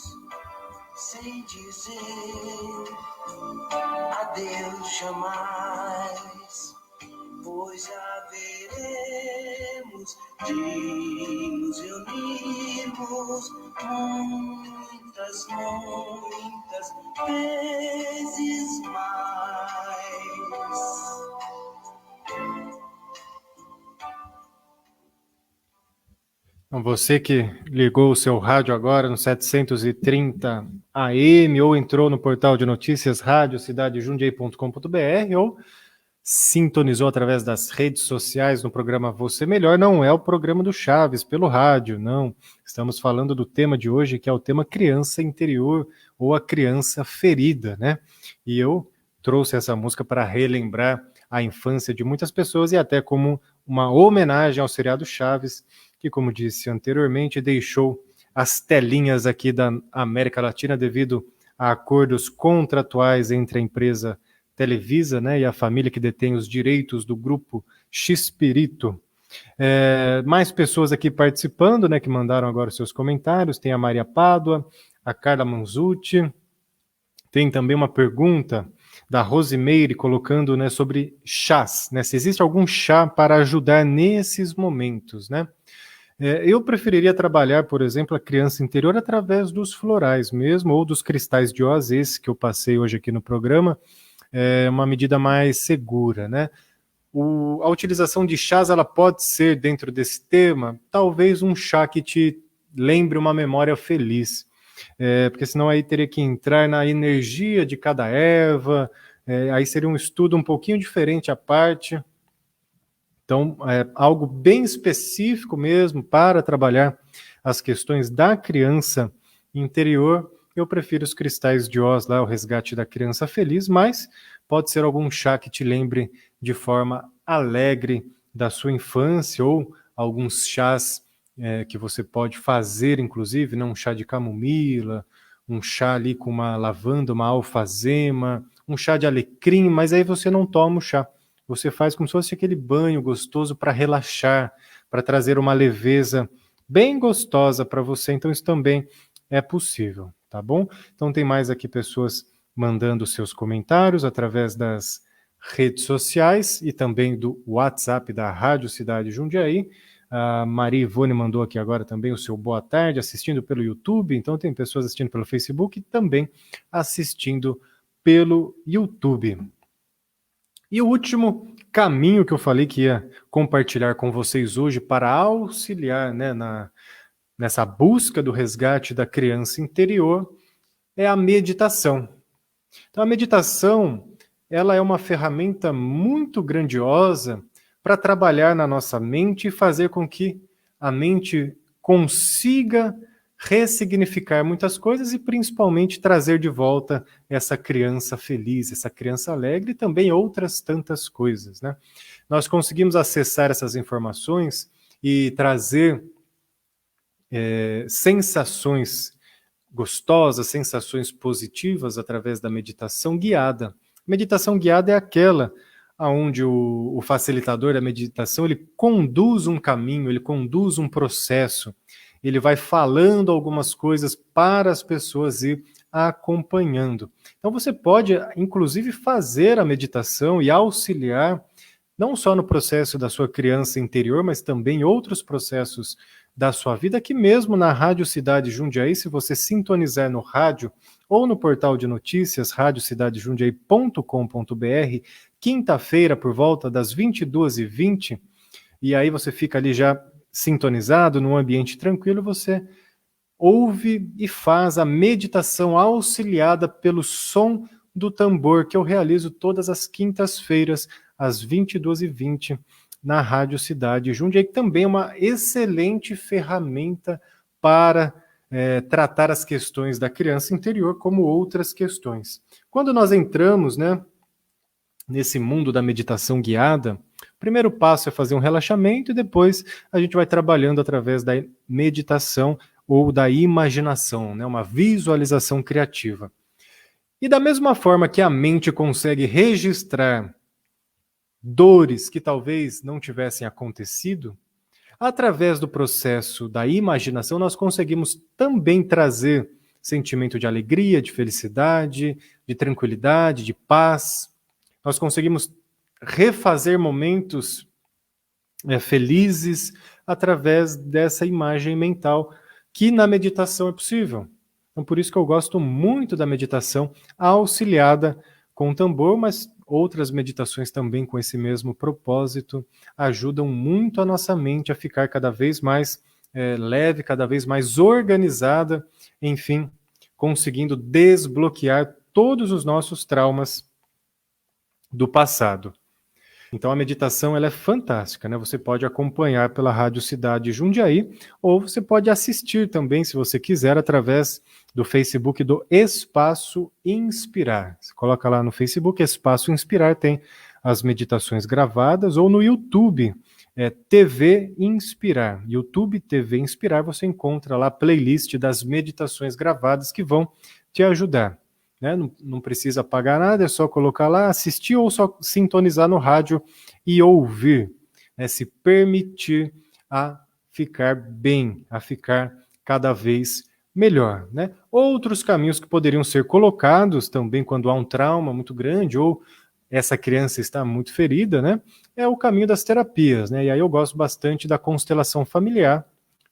Speaker 2: sem dizer adeus jamais, pois haveremos de nos reunirmos muitas, muitas vezes mais.
Speaker 1: Então, você que ligou o seu rádio agora no 730 AM ou entrou no portal de notícias radiocidadeJundiaí.com.br ou sintonizou através das redes sociais no programa Você Melhor, não é o programa do Chaves pelo rádio, não. Estamos falando do tema de hoje, que é o tema criança interior ou a criança ferida, né? E eu trouxe essa música para relembrar a infância de muitas pessoas e até como uma homenagem ao seriado Chaves, que, como disse anteriormente, deixou as telinhas aqui da América Latina devido a acordos contratuais entre a empresa Televisa, né, e a família que detém os direitos do grupo Xpirito. Mais pessoas aqui participando, né, que mandaram agora os seus comentários. Tem a Maria Pádua, a Carla Manzucci. Tem também uma pergunta da Rosimeire colocando, né, sobre chás, né, se existe algum chá para ajudar nesses momentos, né? Eu preferiria trabalhar, por exemplo, a criança interior através dos florais mesmo, ou dos cristais de oazês, que eu passei hoje aqui no programa, é uma medida mais segura, né? A utilização de chás, ela pode ser, dentro desse tema, talvez um chá que te lembre uma memória feliz, porque senão aí teria que entrar na energia de cada erva, aí seria um estudo um pouquinho diferente à parte. Então, algo bem específico mesmo para trabalhar as questões da criança interior. Eu prefiro os cristais de Oz, lá, o resgate da criança feliz, mas pode ser algum chá que te lembre de forma alegre da sua infância, ou alguns chás que você pode fazer, inclusive, né, um chá de camomila, um chá ali com uma lavanda, uma alfazema, um chá de alecrim, mas aí você não toma o chá. Você faz como se fosse aquele banho gostoso para relaxar, para trazer uma leveza bem gostosa para você. Então isso também é possível, tá bom? Então tem mais aqui pessoas mandando seus comentários através das redes sociais e também do WhatsApp da Rádio Cidade Jundiaí. A Maria Ivone mandou aqui agora também o seu boa tarde, assistindo pelo YouTube. Então tem pessoas assistindo pelo Facebook e também assistindo pelo YouTube. E o último caminho que eu falei que ia compartilhar com vocês hoje para auxiliar, né, nessa busca do resgate da criança interior é a meditação. Então, a meditação, ela é uma ferramenta muito grandiosa para trabalhar na nossa mente e fazer com que a mente consiga ressignificar muitas coisas e principalmente trazer de volta essa criança feliz, essa criança alegre e também outras tantas coisas, né? Nós conseguimos acessar essas informações e trazer sensações gostosas, sensações positivas através da meditação guiada. Meditação guiada é aquela onde o facilitador da meditação ele conduz um caminho, ele conduz um processo, ele vai falando algumas coisas para as pessoas ir acompanhando. Então você pode, inclusive, fazer a meditação e auxiliar, não só no processo da sua criança interior, mas também outros processos da sua vida, aqui mesmo na Rádio Cidade Jundiaí, se você sintonizar no rádio ou no portal de notícias, radiocidadeJundiaí.com.br, quinta-feira, por volta das 22h20, e aí você fica ali já sintonizado, num ambiente tranquilo, você ouve e faz a meditação auxiliada pelo som do tambor, que eu realizo todas as quintas-feiras, às 22h20, na Rádio Cidade Jundiaí, que também é uma excelente ferramenta para tratar as questões da criança interior, como outras questões. Quando nós entramos, né, nesse mundo da meditação guiada, o primeiro passo é fazer um relaxamento e depois a gente vai trabalhando através da meditação ou da imaginação, né, uma visualização criativa. E da mesma forma que a mente consegue registrar dores que talvez não tivessem acontecido, através do processo da imaginação nós conseguimos também trazer sentimento de alegria, de felicidade, de tranquilidade, de paz. Nós conseguimos refazer momentos felizes através dessa imagem mental que na meditação é possível. Então, por isso que eu gosto muito da meditação auxiliada com tambor, mas outras meditações também com esse mesmo propósito ajudam muito a nossa mente a ficar cada vez mais leve, cada vez mais organizada, enfim, conseguindo desbloquear todos os nossos traumas do passado. Então a meditação ela é fantástica, né? Você pode acompanhar pela Rádio Cidade Jundiaí ou você pode assistir também, se você quiser, através do Facebook do Espaço Inspirar. Você coloca lá no Facebook Espaço Inspirar, tem as meditações gravadas, ou no YouTube, TV Inspirar. YouTube TV Inspirar, você encontra lá a playlist das meditações gravadas que vão te ajudar. Né? Não precisa pagar nada, é só colocar lá, assistir ou só sintonizar no rádio e ouvir, né? Se permitir a ficar bem, a ficar cada vez melhor. Né? Outros caminhos que poderiam ser colocados também quando há um trauma muito grande ou essa criança está muito ferida, né? É o caminho das terapias. Né? E aí eu gosto bastante da constelação familiar,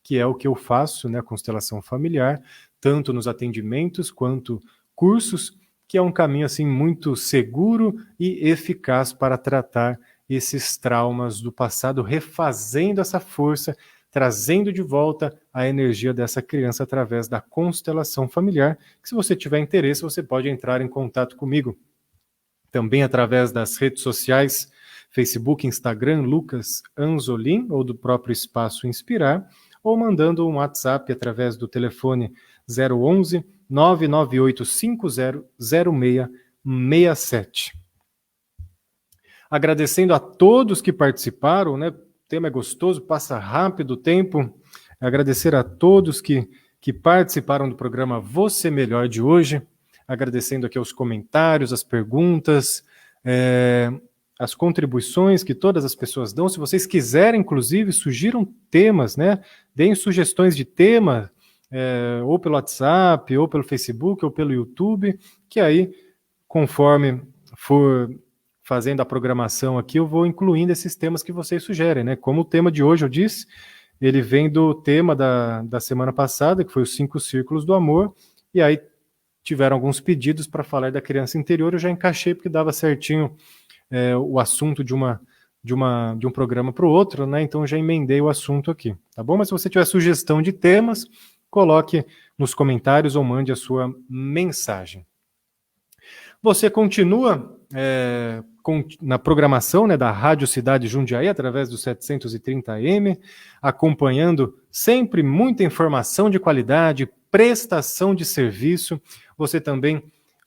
Speaker 1: que é o que eu faço, né? A constelação familiar, tanto nos atendimentos quanto cursos, que é um caminho assim muito seguro e eficaz para tratar esses traumas do passado, refazendo essa força, trazendo de volta a energia dessa criança através da constelação familiar. Que se você tiver interesse, você pode entrar em contato comigo. Também através das redes sociais, Facebook, Instagram, Lucas Anzolin, ou do próprio Espaço Inspirar, ou mandando um WhatsApp através do telefone 011 998500667. Agradecendo a todos que participaram, né? O tema é gostoso, passa rápido o tempo. Agradecer a todos que participaram do programa Você Melhor de hoje. Agradecendo aqui os comentários, as perguntas, as contribuições que todas as pessoas dão. Se vocês quiserem, inclusive, sugiram temas, né? Deem sugestões de tema, ou pelo WhatsApp, ou pelo Facebook, ou pelo YouTube, que aí, conforme for fazendo a programação aqui, eu vou incluindo esses temas que vocês sugerem, né? Como o tema de hoje, eu disse, ele vem do tema da semana passada, que foi os 5 círculos do amor, e aí tiveram alguns pedidos para falar da criança interior, eu já encaixei porque dava certinho o assunto de um programa para o outro, né? Então já emendei o assunto aqui, tá bom? Mas se você tiver sugestão de temas, coloque nos comentários ou mande a sua mensagem. Você continua na programação, né, da Rádio Cidade Jundiaí, através do 730M, acompanhando sempre muita informação de qualidade, prestação de serviço. Você também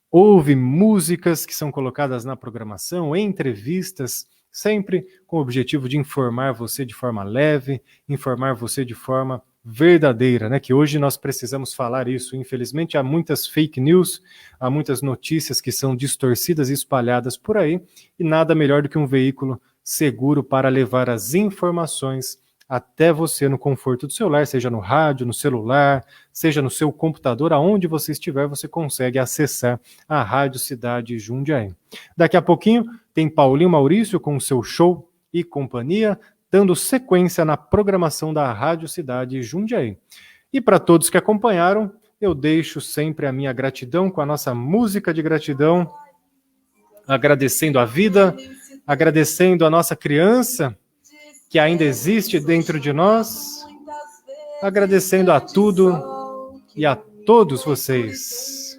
Speaker 1: ouve músicas que são colocadas na programação, entrevistas, sempre com o objetivo de informar você de forma leve, informar você de forma verdadeira, né? Que hoje nós precisamos falar isso. Infelizmente, há muitas fake news, há muitas notícias que são distorcidas e espalhadas por aí, e nada melhor do que um veículo seguro para levar as informações até você no conforto do seu lar, seja no rádio, no celular, seja no seu computador, aonde você estiver, você consegue acessar a Rádio Cidade Jundiaí. Daqui a pouquinho tem Paulinho Maurício com o seu show e companhia, dando sequência na programação da Rádio Cidade Jundiaí. E para todos que acompanharam, eu deixo sempre a minha gratidão com a nossa música de gratidão, agradecendo a vida, agradecendo a nossa criança, que ainda existe dentro de nós, agradecendo a tudo e a todos vocês.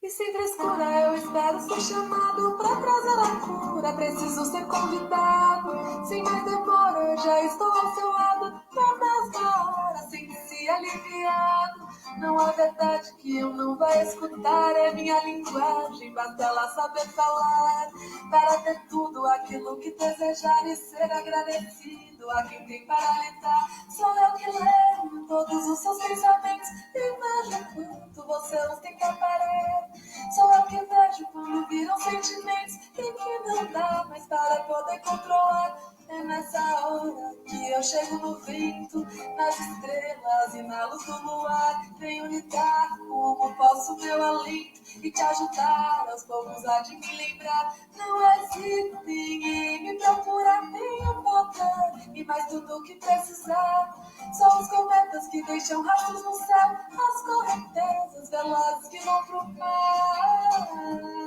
Speaker 3: E sem frescura eu espero ser chamado pra trazer a cura. Preciso ser convidado. Sem mais demora eu já estou ao seu lado. Na mesma hora, sente-se aliviado. Não há verdade que eu não vá escutar. É minha linguagem, basta ela saber falar. Para ter tudo aquilo que desejar e ser agradecido a quem tem para lhe dar. Sou eu que leio todos os seus pensamentos e vejo quanto você os tem que aparelhar. Sou eu que vejo quando viram sentimentos e que não dá mais para poder controlar. É nessa hora que eu chego no vento, nas estrelas e na luz do luar. Venho lhe dar como posso meu alento e te ajudar aos poucos a de me lembrar. Não hesitem em me procurar, tenho poder e mais tudo o que precisar. São os cometas que deixam rastros no céu, as correntezas velozes que vão pro mar.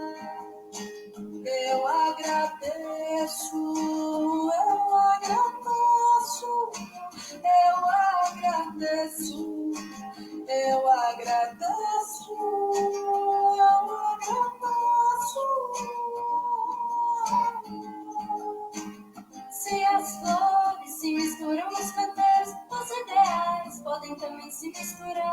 Speaker 3: Eu agradeço, eu agradeço, eu agradeço, eu agradeço, eu agradeço. Se as flores se misturam nos canteiros, os ideais podem também se misturar.